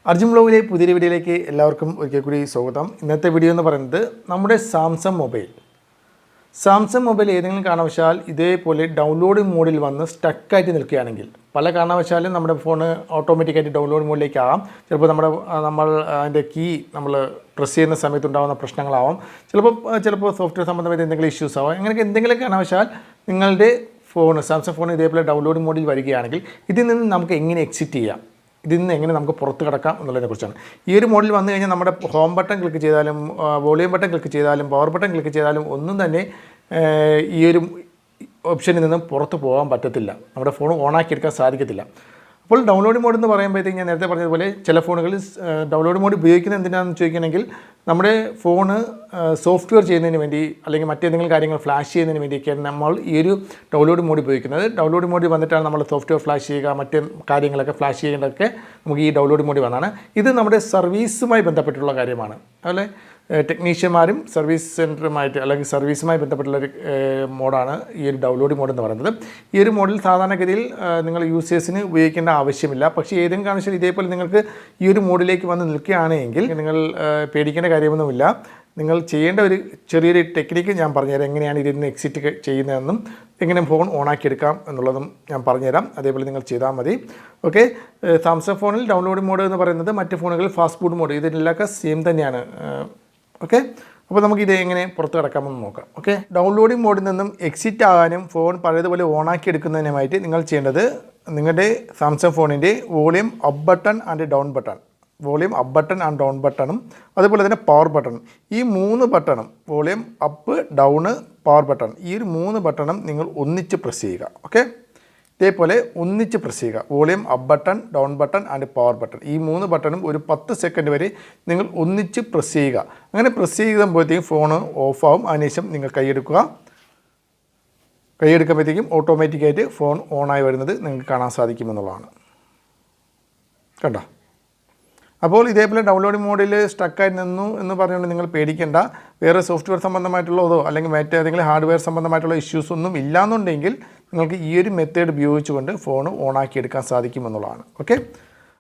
അർജുൻ ബ്ലോഗിലെ പുതിയ വീഡിയോയിലേക്ക് എല്ലാവർക്കും ഒരിക്കൽ കൂടി സ്വാഗതം. ഇന്നത്തെ വീഡിയോ എന്ന് പറയുന്നത് നമ്മുടെ സാംസങ് മൊബൈൽ ഏതെങ്കിലും കാരണവശാൽ ഇതേപോലെ ഡൗൺലോഡ് മോഡിൽ വന്ന് സ്റ്റക്കായിട്ട് നിൽക്കുകയാണെങ്കിൽ, പല കാരണവശാലും നമ്മുടെ ഫോൺ ഓട്ടോമാറ്റിക്കായിട്ട് ഡൗൺലോഡ് മോഡിലേക്ക് ആകാം. ചിലപ്പോൾ നമ്മൾ അതിൻ്റെ കീ നമ്മൾ പ്രസ് ചെയ്യുന്ന സമയത്തുണ്ടാകുന്ന പ്രശ്നങ്ങളാവാം, ചിലപ്പോൾ സോഫ്റ്റ്വെയർ സംബന്ധമായിട്ട് എന്തെങ്കിലും ഇഷ്യൂസ് ആവാം. അങ്ങനെയൊക്കെ എന്തെങ്കിലും കാരണവശാൽ നിങ്ങളുടെ സാംസങ് ഫോൺ ഇതേപോലെ ഡൗൺലോഡ് മോഡിൽ വരികയാണെങ്കിൽ ഇതിൽ നിന്ന് നമുക്ക് എങ്ങനെ എക്സിറ്റ് ചെയ്യാം, ഇതിൽ നിന്ന് എങ്ങനെ നമുക്ക് പുറത്ത് കിടക്കാം എന്നുള്ളതിനെക്കുറിച്ചാണ്. ഈ ഒരു മോഡൽ വന്നു കഴിഞ്ഞാൽ നമ്മുടെ ഹോം ബട്ടൺ ക്ലിക്ക് ചെയ്താലും വോളിയം ബട്ടൺ ക്ലിക്ക് ചെയ്താലും പവർ ബട്ടൺ ക്ലിക്ക് ചെയ്താലും ഒന്നും തന്നെ ഈ ഒരു ഓപ്ഷനിൽ നിന്നും പുറത്ത് പോകാൻ പറ്റത്തില്ല, നമ്മുടെ ഫോൺ ഓണാക്കി എടുക്കാൻ സാധിക്കത്തില്ല. അപ്പോൾ ഡൗൺലോഡ് മോഡ് എന്ന് പറയുമ്പോഴത്തേക്ക് ഞാൻ നേരത്തെ പറഞ്ഞതുപോലെ ചില ഫോണുകളിൽ ഡൗൺലോഡ് മോഡ് ഉപയോഗിക്കുന്നത് എന്തിനാണെന്ന് ചോദിക്കണമെങ്കിൽ നമ്മുടെ ഫോണ് സോഫ്റ്റ്വെയർ ചെയ്യുന്നതിന് വേണ്ടി അല്ലെങ്കിൽ മറ്റേതെങ്കിലും കാര്യങ്ങൾ ഫ്ലാഷ് ചെയ്യുന്നതിന് വേണ്ടിയൊക്കെയാണ് നമ്മൾ ഈ ഒരു ഡൗൺലോഡ് മോഡ് ഉപയോഗിക്കുന്നത്. ഡൗൺലോഡ് മോഡ് വന്നിട്ടാണ് നമ്മൾ സോഫ്റ്റ്വെയർ ഫ്ലാഷ് ചെയ്യുക, മറ്റ് കാര്യങ്ങളൊക്കെ ഫ്ലാഷ് ചെയ്യേണ്ടതൊക്കെ നമുക്ക് ഈ ഡൗൺലോഡ് മോഡ് വന്നാണ്. ഇത് നമ്മുടെ സർവീസുമായി ബന്ധപ്പെട്ടുള്ള കാര്യമാണ്. അതുപോലെ ടെക്നീഷ്യന്മാരും സർവീസ് സെൻറ്ററുമായിട്ട് അല്ലെങ്കിൽ സർവീസുമായി ബന്ധപ്പെട്ടുള്ളൊരു മോഡാണ് ഈ ഒരു ഡൗൺലോഡ് മോഡ് എന്ന് പറയുന്നത്. ഈ ഒരു മോഡിൽ സാധാരണഗതിയിൽ നിങ്ങൾ യൂസേഴ്സിന് ഉപയോഗിക്കേണ്ട ആവശ്യമില്ല. പക്ഷേ ഏതെങ്കിലും കാരണവശാൽ ഇതേപോലെ നിങ്ങൾക്ക് ഈ ഒരു മോഡിലേക്ക് വന്ന് നിൽക്കുകയാണെങ്കിൽ നിങ്ങൾ പേടിക്കേണ്ട കാര്യമൊന്നുമില്ല. നിങ്ങൾ ചെയ്യേണ്ട ഒരു ചെറിയൊരു ടെക്നിക്ക് ഞാൻ പറഞ്ഞുതരാം, എങ്ങനെയാണ് ഇതിൽ നിന്ന് എക്സിറ്റ് ചെയ്യുന്നതെന്നും എങ്ങനെ ഫോൺ ഓണാക്കി എടുക്കാം എന്നുള്ളതും ഞാൻ പറഞ്ഞുതരാം. അതേപോലെ നിങ്ങൾ ചെയ്താൽ മതി. ഓക്കെ, സാംസങ് ഫോണിൽ ഡൗൺലോഡ് മോഡ് എന്ന് പറയുന്നത് മറ്റ് ഫോണുകളിൽ ഫാസ്റ്റ് ബൂട്ട് മോഡ് ഇതിനെല്ലാമൊക്കെ സെയിം തന്നെയാണ്. ഓക്കെ, അപ്പോൾ നമുക്ക് ഇത് എങ്ങനെ പുറത്ത് കിടക്കാമെന്ന് നോക്കാം. ഓക്കെ, ഡൗൺലോഡിംഗ് മോഡിൽ നിന്നും എക്സിറ്റ് ആകാനും ഫോൺ പഴയതുപോലെ ഓണാക്കി എടുക്കുന്നതിനുമായിട്ട് നിങ്ങൾ ചെയ്യേണ്ടത് നിങ്ങളുടെ സാംസങ് ഫോണിൻ്റെ volume up button and down ബട്ടണും അതുപോലെ തന്നെ പവർ ബട്ടണും, ഈ 3 ബട്ടണും volume up down power button, ഈ ഒരു 3 ബട്ടണും നിങ്ങൾ ഒന്നിച്ച് പ്രസ് ചെയ്യുക. ഓക്കെ, ഇതേപോലെ ഒന്നിച്ച് പ്രസ് ചെയ്യുക. Volume up button, down button and power button, ഈ 3 ബട്ടണും ഒരു 10 സെക്കൻഡ് വരെ നിങ്ങൾ ഒന്നിച്ച് പ്രസ് ചെയ്യുക. അങ്ങനെ പ്രസ് ചെയ്യുമ്പോഴത്തേക്കും ഫോൺ ഓഫാവും. അതിനുശേഷം നിങ്ങൾ കൈയെടുക്കുമ്പോഴത്തേക്കും ഓട്ടോമാറ്റിക്കായിട്ട് ഫോൺ ഓണായി വരുന്നത് നിങ്ങൾക്ക് കാണാൻ സാധിക്കുമെന്നുള്ളതാണ്. കണ്ടോ? അപ്പോൾ ഇതേപോലെ ഡൗൺലോഡ് മോഡിൽ സ്റ്റക്കായി നിന്നു എന്ന് പറഞ്ഞുകൊണ്ട് നിങ്ങൾ പേടിക്കേണ്ട. വേറെ സോഫ്റ്റ്വെയർ സംബന്ധമായിട്ടുള്ളതോ അല്ലെങ്കിൽ മറ്റേതെങ്കിലും ഹാർഡ്വെയർ സംബന്ധമായിട്ടുള്ള ഇഷ്യൂസ് ഒന്നും ഇല്ലാന്നുണ്ടെങ്കിൽ നിങ്ങൾക്ക് ഈ ഒരു മെത്തേഡ് ഉപയോഗിച്ചുകൊണ്ട് ഫോൺ ഓണാക്കി എടുക്കാൻ സാധിക്കുമെന്നുള്ളതാണ്. ഓക്കെ.